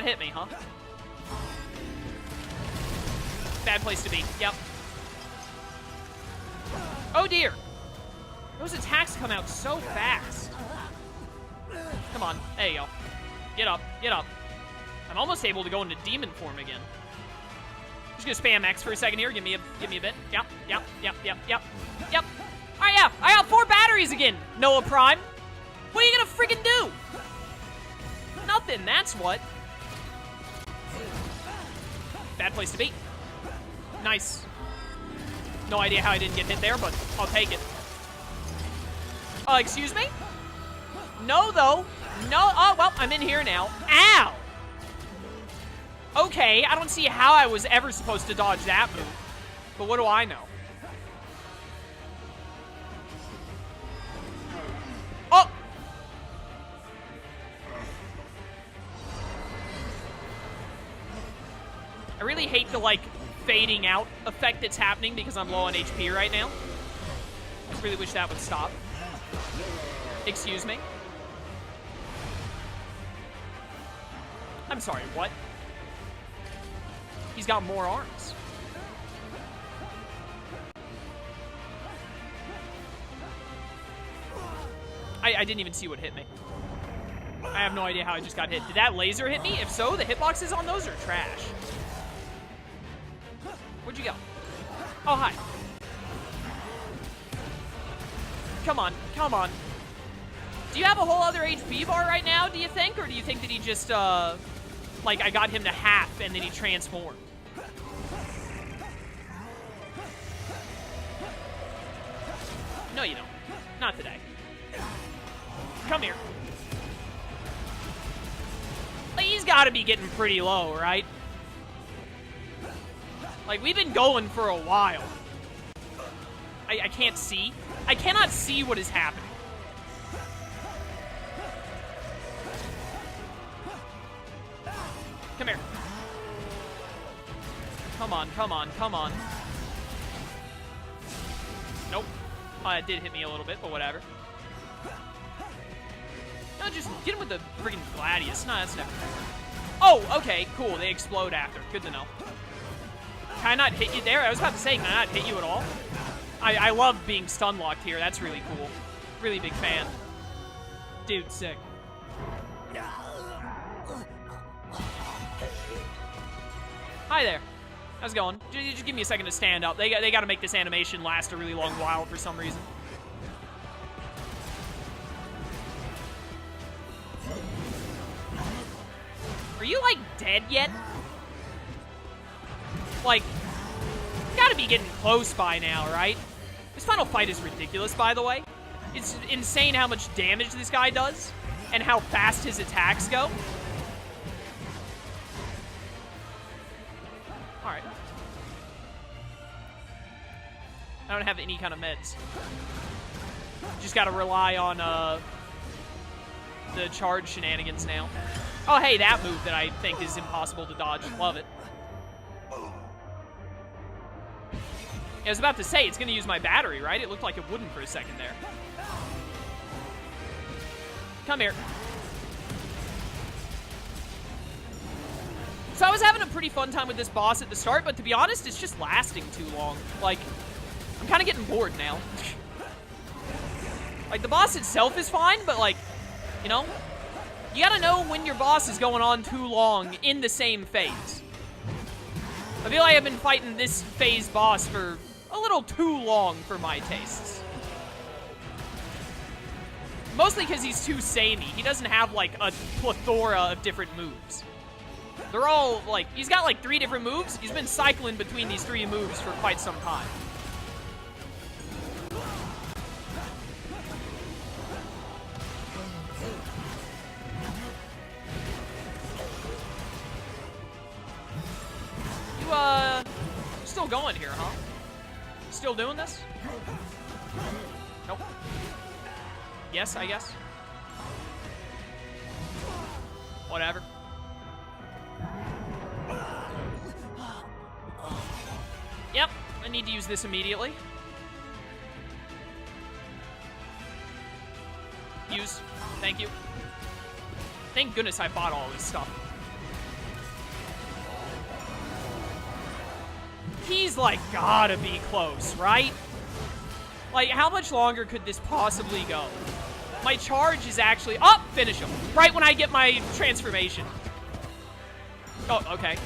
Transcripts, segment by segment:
that hit me, huh? Bad place to be. Yep. Oh, dear. Those attacks come out so fast. Come on. There you go. Get up. Get up. I'm almost able to go into demon form again. Just gonna spam X for a second here. Give me a bit. Yep. Yep. Yep. Yep. Yep. Yep. Oh, yeah. I got 4 batteries again, Noah Prime. What are you gonna freaking do? Nothing. That's what. Bad place to be. Nice. No idea how I didn't get hit there, but I'll take it. Excuse me? No, though. No. Oh, well, I'm in here now. Ow! Okay, I don't see how I was ever supposed to dodge that move. But what do I know? Oh! I really hate the, like, fading out effect that's happening because I'm low on HP right now. I really wish that would stop. Excuse me? I'm sorry, what? He's got more arms. I didn't even see what hit me. I have no idea how I just got hit. Did that laser hit me? If so, the hitboxes on those are trash. Where'd you go? Oh, hi. Come on, come on. Do you have a whole other HP bar right now, do you think? Or do you think that he just, like, I got him to half and then he transformed? No, you don't. Not today. Come here. Like, he's got to be getting pretty low, right? Like, we've been going for a while. I can't see. I cannot see what is happening. Come here. Come on, come on, come on. Nope. Oh, that did hit me a little bit, but whatever. No, just get him with the friggin' Gladius. No, that's never. Oh, okay, cool. They explode after. Good to know. Can I not hit you there? I was about to say, can I not hit you at all? I love being stun locked here. That's really cool. Really big fan. Dude, sick. Hi there. How's it going? Just give me a second to stand up. They got to make this animation last a really long while for some reason. Are you, like, dead yet? Like, gotta be getting close by now, right? This final fight is ridiculous, by the way. It's insane how much damage this guy does and how fast his attacks go. Alright. I don't have any kind of meds. Just gotta rely on, the charge shenanigans now. Oh, hey, that move that I think is impossible to dodge. Love it. I was about to say, it's going to use my battery, right? It looked like it wouldn't for a second there. Come here. So I was having a pretty fun time with this boss at the start, but to be honest, it's just lasting too long. Like, I'm kind of getting bored now. Like, the boss itself is fine, but, like, you know? You gotta know when your boss is going on too long in the same phase. I feel like I've been fighting this phase boss for a little too long for my tastes. Mostly because he's too samey. He doesn't have, like, a plethora of different moves. They're all, like, he's got, like, 3 different moves. He's been cycling between these 3 moves for quite some time. Still going here, huh? Still doing this? Nope. Yes, I guess. Whatever. Yep, I need to use this immediately. Use. Thank you. Thank goodness I bought all this stuff. He's, like, gotta be close, right? Like, how much longer could this possibly go? My charge is actually... Oh, finish him. Right when I get my transformation. Oh, okay.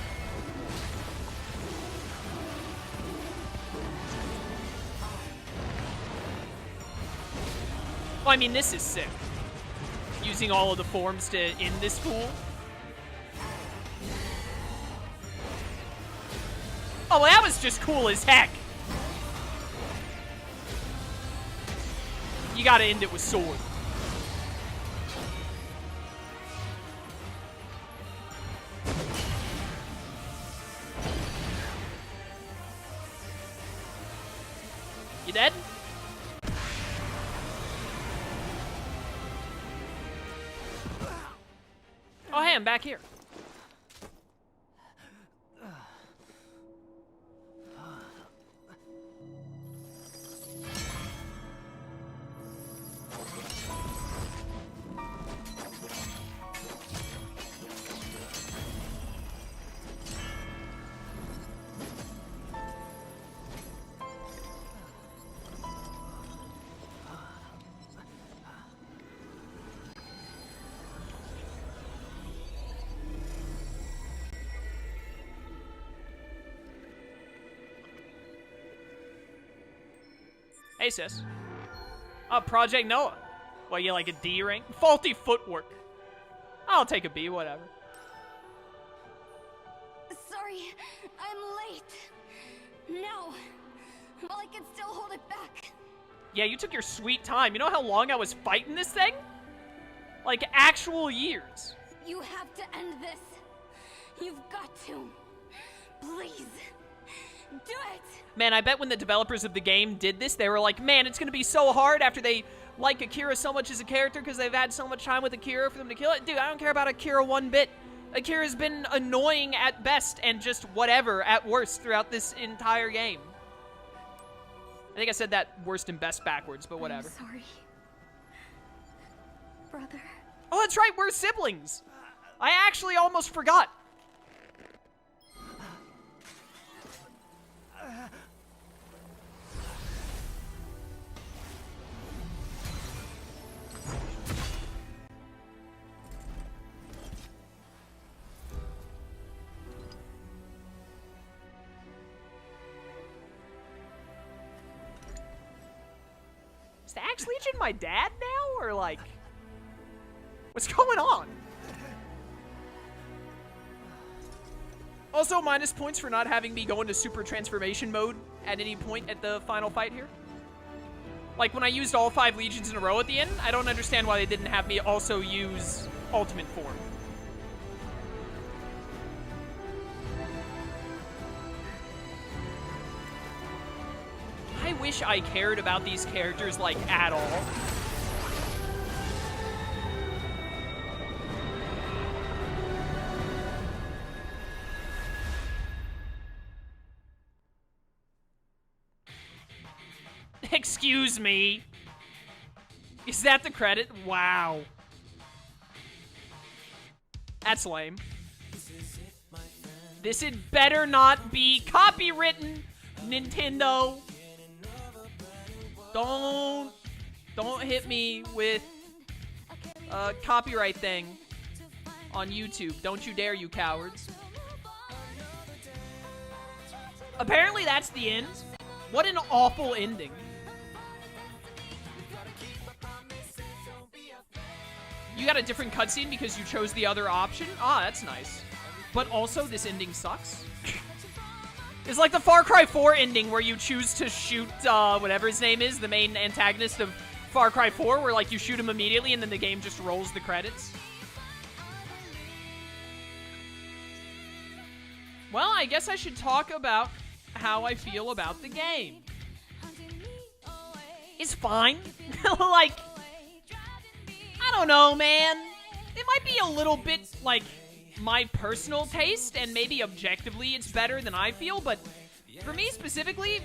Well, I mean, this is sick. Using all of the forms to end this fool. Oh, well, that was just cool as heck. You gotta end it with sword. You dead? Oh, hey, I'm back here. Hey, sis. Oh, Project Noah. What, you like a D rank? Faulty footwork. I'll take a B, whatever. Sorry, I'm late. No. Well, I can still hold it back. Yeah, you took your sweet time. You know how long I was fighting this thing? Like, actual years. You have to end this. You've got to. Please. Do it! Man, I bet when the developers of the game did this, they were like, man, it's gonna be so hard after they like Akira so much as a character because they've had so much time with Akira for them to kill it. Dude, I don't care about Akira one bit. Akira's been annoying at best and just whatever at worst throughout this entire game. I think I said that worst and best backwards, but whatever. I'm sorry. Brother. Oh, that's right, we're siblings. I actually almost forgot. Is the Axe Legion my dad now, or like, what's going on? Also, minus points for not having me go into super transformation mode at any point at the final fight here. Like, when I used all 5 legions in a row at the end, I don't understand why they didn't have me also use ultimate form. I wish I cared about these characters, like, at all. Excuse me. Is that the credit? Wow. That's lame. This had better not be copywritten, Nintendo. Don't hit me with a copyright thing on YouTube. Don't you dare, you cowards. Apparently that's the end. What an awful ending. You got a different cutscene because you chose the other option? Ah, that's nice. But also, this ending sucks. It's like the Far Cry 4 ending where you choose to shoot, whatever his name is, the main antagonist of Far Cry 4, where, like, you shoot him immediately and then the game just rolls the credits. Well, I guess I should talk about how I feel about the game. It's fine. Like, I don't know, man. It might be a little bit, like, my personal taste, and maybe objectively it's better than I feel, but for me specifically,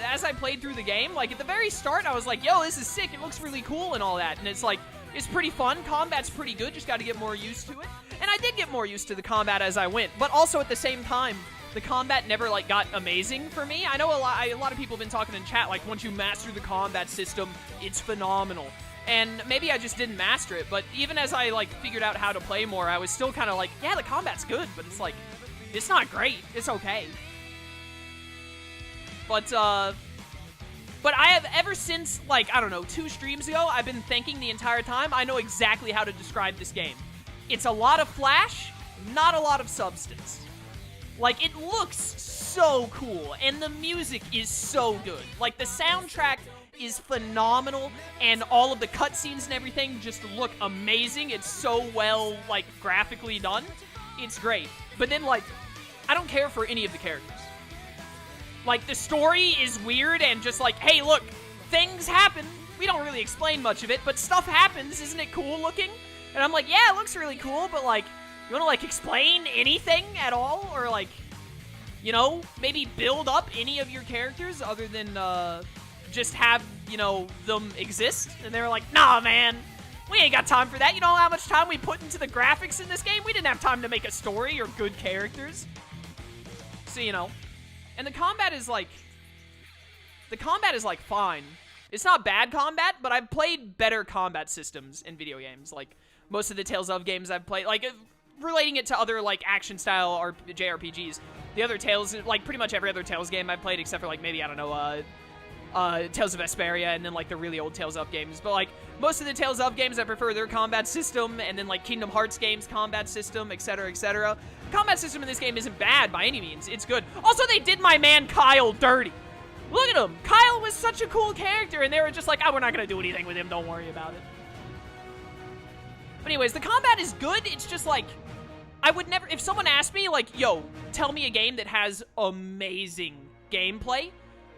as I played through the game, like, at the very start, I was like, yo, this is sick, it looks really cool and all that, and it's like, it's pretty fun, combat's pretty good, just gotta get more used to it, and I did get more used to the combat as I went, but also at the same time, the combat never, like, got amazing for me. I know a lot of people have been talking in chat, like, once you master the combat system, it's phenomenal. And maybe I just didn't master it, but even as I, like, figured out how to play more, I was still kind of like, yeah, the combat's good, but it's, like, it's not great. It's okay. But I have, ever since, like, I don't know, 2 streams ago, I've been thinking the entire time, I know exactly how to describe this game. It's a lot of flash, not a lot of substance. Like, it looks so cool, and the music is so good. Like, the soundtrack is phenomenal, and all of the cutscenes and everything just look amazing. It's so well, like, graphically done. It's great. But then, like, I don't care for any of the characters. Like, the story is weird and just like, hey, look, things happen. We don't really explain much of it, but stuff happens. Isn't it cool looking? And I'm like, yeah, it looks really cool, but, like, you want to, like, explain anything at all? Or, like, you know, maybe build up any of your characters other than, just have, you know, them exist? And they're like, nah, man, we ain't got time for that. You know how much time we put into the graphics in this game? We didn't have time to make a story or good characters. So, you know. And the combat is, like, fine. It's not bad combat, but I've played better combat systems in video games. Like, most of the Tales of games I've played, like, relating it to other, like, action-style JRPGs. The other Tales, like, pretty much every other Tales game I've played, except for, like, maybe, I don't know, Tales of Vesperia, and then, like, the really old Tales of games. But, like, most of the Tales of games, I prefer their combat system, and then, like, Kingdom Hearts games, combat system, etc., etc. Combat system in this game isn't bad by any means. It's good. Also, they did my man Kyle dirty. Look at him. Kyle was such a cool character, and they were just like, oh, we're not going to do anything with him. Don't worry about it. But anyways, the combat is good. It's just like, I would never, if someone asked me, like, yo, tell me a game that has amazing gameplay,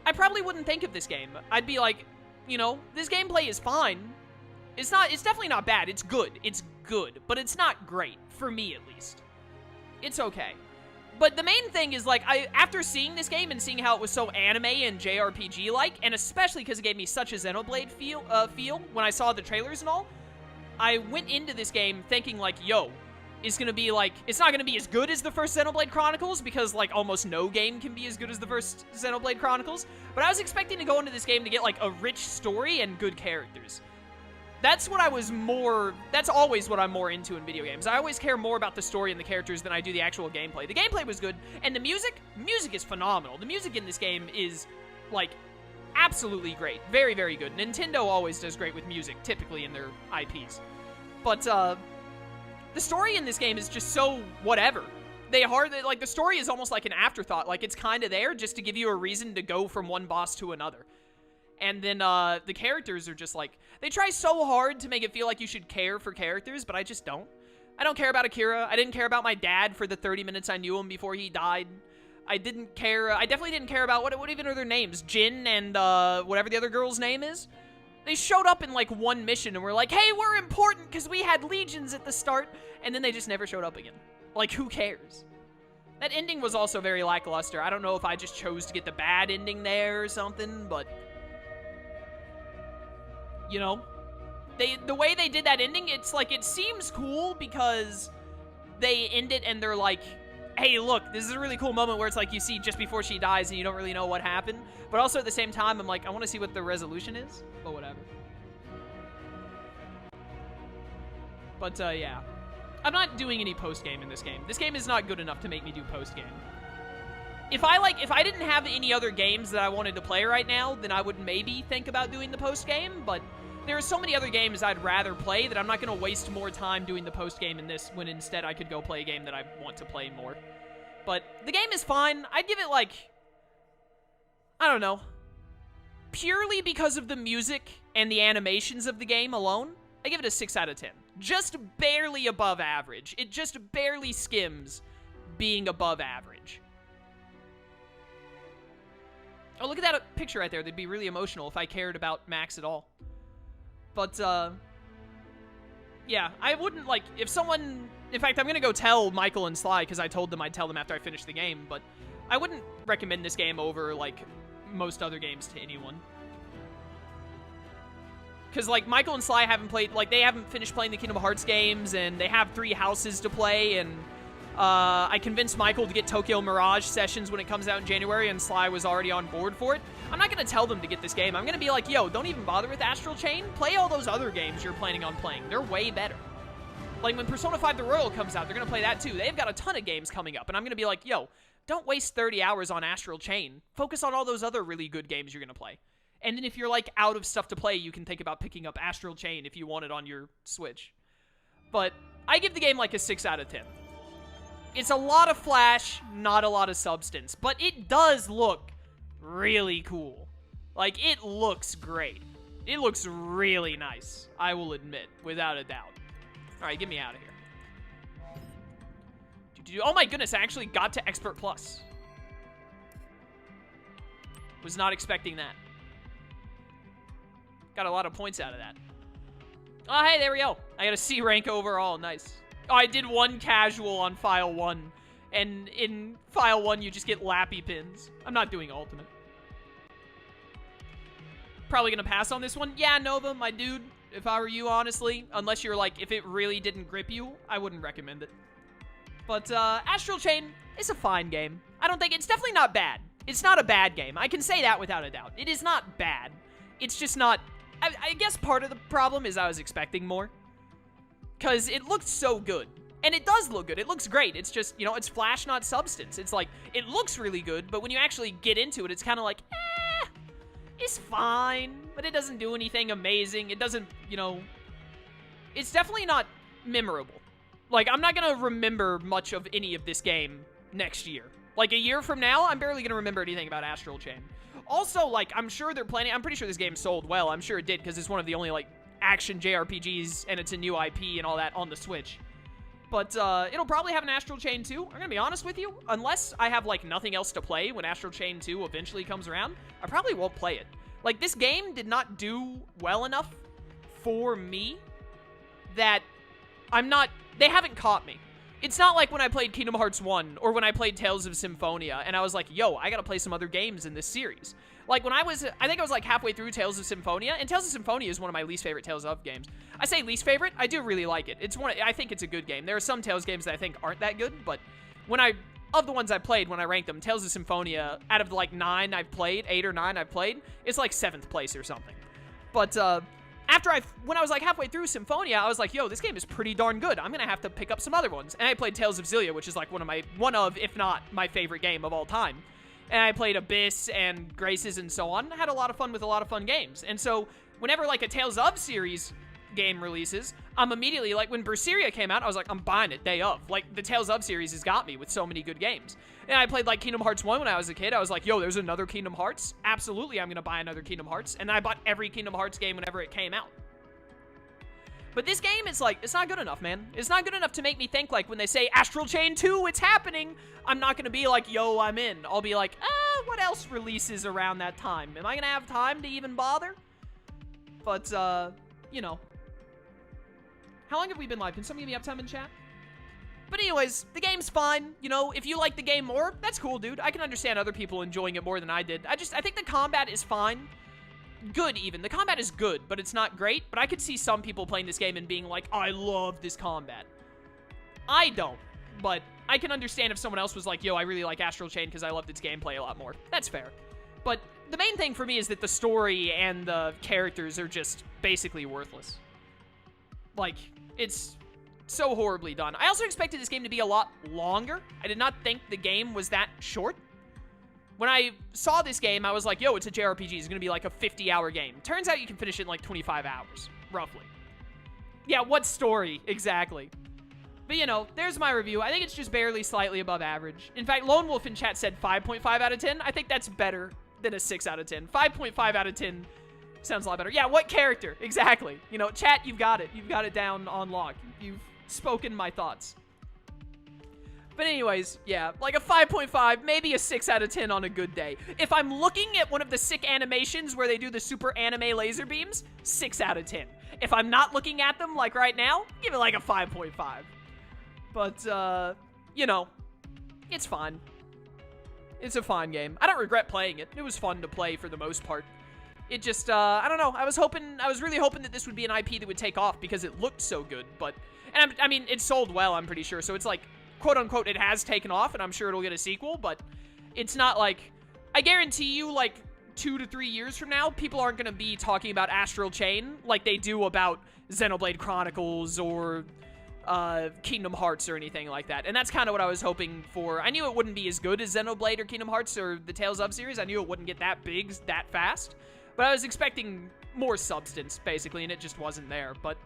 I probably wouldn't think of this game. I'd be like, you know, this gameplay is fine. It's definitely not bad. It's good. It's good, but it's not great, for me at least. It's okay. But the main thing is, like, after seeing this game and seeing how it was so anime and JRPG-like, and especially because it gave me such a Xenoblade feel when I saw the trailers and all, I went into this game thinking, like, yo, it's gonna be, like, it's not gonna be as good as the first Xenoblade Chronicles, because, like, almost no game can be as good as the first Xenoblade Chronicles, but I was expecting to go into this game to get, like, a rich story and good characters. That's always what I'm more into in video games. I always care more about the story and the characters than I do the actual gameplay. The gameplay was good, and the music is phenomenal. The music in this game is, like, absolutely great. Very, very good. Nintendo always does great with music, typically in their IPs. But, the story in this game is just so whatever. Like, the story is almost like an afterthought. Like, it's kind of there just to give you a reason to go from one boss to another. And then, the characters are just, like, they try so hard to make it feel like you should care for characters, but I just don't. I don't care about Akira. I didn't care about my dad for the 30 minutes I knew him before he died. I definitely didn't care about, what even are their names? Jin and, whatever the other girl's name is. They showed up in, like, one mission and were like, hey, we're important because we had legions at the start, and then they just never showed up again. Like, who cares? That ending was also very lackluster. I don't know if I just chose to get the bad ending there or something, but, you know, the way they did that ending, it's like, it seems cool because they end it and they're like, hey, look, this is a really cool moment where it's like you see just before she dies and you don't really know what happened. But also at the same time, I'm like, I want to see what the resolution is, but whatever. But, yeah. I'm not doing any post-game in this game. This game is not good enough to make me do post-game. If I didn't have any other games that I wanted to play right now, then I would maybe think about doing the post-game, but there are so many other games I'd rather play that I'm not going to waste more time doing the post-game in this when instead I could go play a game that I want to play more. But the game is fine. I'd give it, like, I don't know. Purely because of the music and the animations of the game alone, I give it a 6 out of 10. Just barely above average. It just barely skims being above average. Oh, look at that picture right there. That'd be really emotional if I cared about Max at all. But, yeah, I wouldn't, like, if someone... In fact, I'm gonna go tell Michael and Sly, because I told them I'd tell them after I finished the game, but I wouldn't recommend this game over, like, most other games to anyone. Because, like, Michael and Sly haven't played, like, they haven't finished playing the Kingdom Hearts games, and they have 3 houses to play, and I convinced Michael to get Tokyo Mirage Sessions when it comes out in January, and Sly was already on board for it. I'm not going to tell them to get this game. I'm going to be like, yo, don't even bother with Astral Chain. Play all those other games you're planning on playing. They're way better. Like, when Persona 5 The Royal comes out, they're going to play that too. They've got a ton of games coming up, and I'm going to be like, yo, don't waste 30 hours on Astral Chain. Focus on all those other really good games you're going to play. And then if you're, like, out of stuff to play, you can think about picking up Astral Chain if you want it on your Switch. But I give the game, like, a 6 out of 10. It's a lot of flash, not a lot of substance, but it does look really cool. Like, it looks great. It looks really nice, I will admit, without a doubt. All right, get me out of here. Oh my goodness, I actually got to Expert Plus. Was not expecting that. Got a lot of points out of that. Oh, hey, there we go. I got a C rank overall, nice. Oh, I did one casual on File 1, and in File 1, you just get lappy pins. I'm not doing Ultimate. Probably gonna pass on this one. Yeah, Nova, my dude, if I were you, honestly, unless you're like, if it really didn't grip you, I wouldn't recommend it. But, Astral Chain is a fine game. I don't think, it's definitely not bad. It's not a bad game. I can say that without a doubt. It is not bad. It's just not, I guess part of the problem is I was expecting more. Because it looked so good. And it does look good. It looks great. It's just, you know, it's flash, not substance. It's like, it looks really good, but when you actually get into it, it's kind of like, it's fine, but it doesn't do anything amazing. It doesn't, you know, it's definitely not memorable. Like, I'm not going to remember much of any of this game next year. Like, a year from now, I'm barely going to remember anything about Astral Chain. Also, like, I'm sure they're planning, I'm pretty sure this game sold well. I'm sure it did, because it's one of the only, like, action JRPGs, and it's a new IP and all that on the Switch. But, it'll probably have an Astral Chain 2. I'm gonna be honest with you. Unless I have, like, nothing else to play when Astral Chain 2 eventually comes around, I probably won't play it. Like, this game did not do well enough for me that they haven't caught me. It's not like when I played Kingdom Hearts 1 or when I played Tales of Symphonia and I was like, yo, I gotta play some other games in this series. Like, when I think I was, like, halfway through Tales of Symphonia, and Tales of Symphonia is one of my least favorite Tales of games. I say least favorite, I do really like it. I think it's a good game. There are some Tales games that I think aren't that good, but of the ones I played, when I ranked them, Tales of Symphonia, out of, like, 8 or 9 I've played, it's, like, 7th place or something. But, when I was, like, halfway through Symphonia, I was like, yo, this game is pretty darn good. I'm gonna have to pick up some other ones. And I played Tales of Xillia, which is, like, one of, if not my favorite game of all time. And I played Abyss and Graces and so on. I had a lot of fun with a lot of fun games. And so, whenever, like, a Tales of series game releases, I'm immediately, like, when Berseria came out, I was like, I'm buying it day of. Like, the Tales of series has got me with so many good games. And I played, like, Kingdom Hearts 1 when I was a kid. I was like, yo, there's another Kingdom Hearts. Absolutely, I'm gonna buy another Kingdom Hearts. And I bought every Kingdom Hearts game whenever it came out. But this game is like, it's not good enough, man. It's not good enough to make me think, like, when they say Astral Chain 2, it's happening, I'm not gonna be like, yo, I'm in. I'll be like, what else releases around that time? Am I gonna have time to even bother? But, you know. How long have we been live? Can somebody give me uptime in chat? But anyways, the game's fine. You know, if you like the game more, that's cool, dude. I can understand other people enjoying it more than I did. I think the combat is fine. Good, even. The combat is good, but it's not great. But I could see some people playing this game and being like, I love this combat. I don't, but I can understand if someone else was like, yo, I really like Astral Chain because I loved its gameplay a lot more. That's fair. But the main thing for me is that the story and the characters are just basically worthless. Like, it's so horribly done. I also expected this game to be a lot longer. I did not think the game was that short. When I saw this game, I was like, yo, it's a JRPG. It's going to be like a 50-hour game. Turns out you can finish it in like 25 hours, roughly. Yeah, what story? Exactly. But, you know, there's my review. I think it's just barely slightly above average. In fact, Lone Wolf in chat said 5.5 out of 10. I think that's better than a 6 out of 10. 5.5 out of 10 sounds a lot better. Yeah, what character? Exactly. You know, chat, you've got it. You've got it down on lock. You've spoken my thoughts. But anyways, yeah, like a 5.5, maybe a 6 out of 10 on a good day. If I'm looking at one of the sick animations where they do the super anime laser beams, 6 out of 10. If I'm not looking at them, like right now, give it like a 5.5. But, you know, it's fine. It's a fine game. I don't regret playing it. It was fun to play for the most part. It just, I don't know. I was really hoping that this would be an IP that would take off because it looked so good, but, and I mean, it sold well, I'm pretty sure, so it's like, quote-unquote, it has taken off, and I'm sure it'll get a sequel, but it's not like... I guarantee you, like, 2 to 3 years from now, people aren't going to be talking about Astral Chain like they do about Xenoblade Chronicles or Kingdom Hearts or anything like that. And that's kind of what I was hoping for. I knew it wouldn't be as good as Xenoblade or Kingdom Hearts or the Tales of series. I knew it wouldn't get that big that fast. But I was expecting more substance, basically, and it just wasn't there. But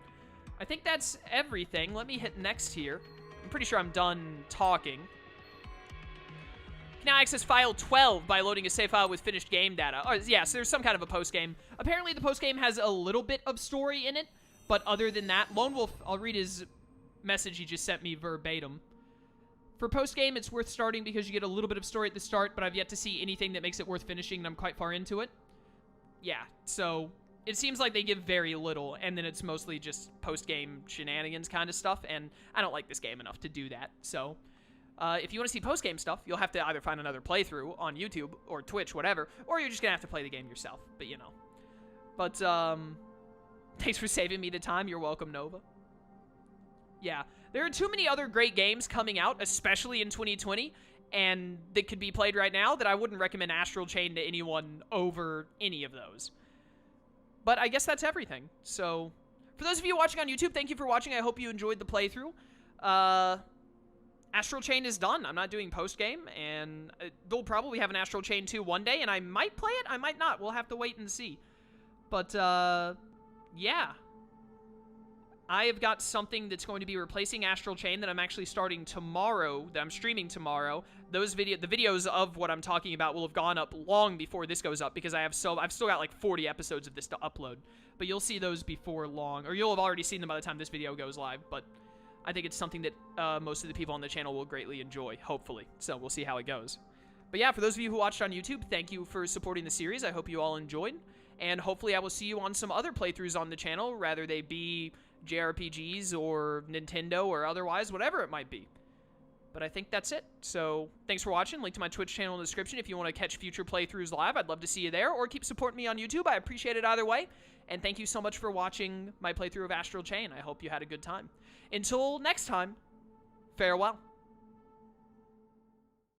I think that's everything. Let me hit next here. I'm pretty sure I'm done talking. You can now access file 12 by loading a save file with finished game data. Oh, yeah, so there's some kind of a post-game. Apparently, the post-game has a little bit of story in it, but other than that, Lone Wolf, I'll read his message he just sent me verbatim. For post-game, it's worth starting because you get a little bit of story at the start, but I've yet to see anything that makes it worth finishing, and I'm quite far into it. Yeah, so it seems like they give very little, and then it's mostly just post-game shenanigans kind of stuff, and I don't like this game enough to do that, so... if you want to see post-game stuff, you'll have to either find another playthrough on YouTube or Twitch, whatever, or you're just going to have to play the game yourself, but you know. But, thanks for saving me the time. You're welcome, Nova. Yeah, there are too many other great games coming out, especially in 2020, and that could be played right now, that I wouldn't recommend Astral Chain to anyone over any of those. But I guess that's everything. So, for those of you watching on YouTube, thank you for watching. I hope you enjoyed the playthrough. Astral Chain is done. I'm not doing post-game, and they'll probably have an Astral Chain 2 one day, and I might play it, I might not. We'll have to wait and see. But, yeah. I have got something that's going to be replacing Astral Chain that I'm actually starting tomorrow, that I'm streaming tomorrow. The videos of what I'm talking about will have gone up long before this goes up, because I've still got like 40 episodes of this to upload. But you'll see those before long, or you'll have already seen them by the time this video goes live, but I think it's something that most of the people on the channel will greatly enjoy, hopefully. So we'll see how it goes. But yeah, for those of you who watched on YouTube, thank you for supporting the series. I hope you all enjoyed. And hopefully I will see you on some other playthroughs on the channel, rather they be JRPGs or Nintendo or otherwise, whatever it might be. But I think that's it. So thanks for watching. Link to my Twitch channel in the description if you want to catch future playthroughs live. I'd love to see you there, or keep supporting me on YouTube. I appreciate it either way. And thank you so much for watching my playthrough of Astral Chain. I hope you had a good time. Until next time, farewell.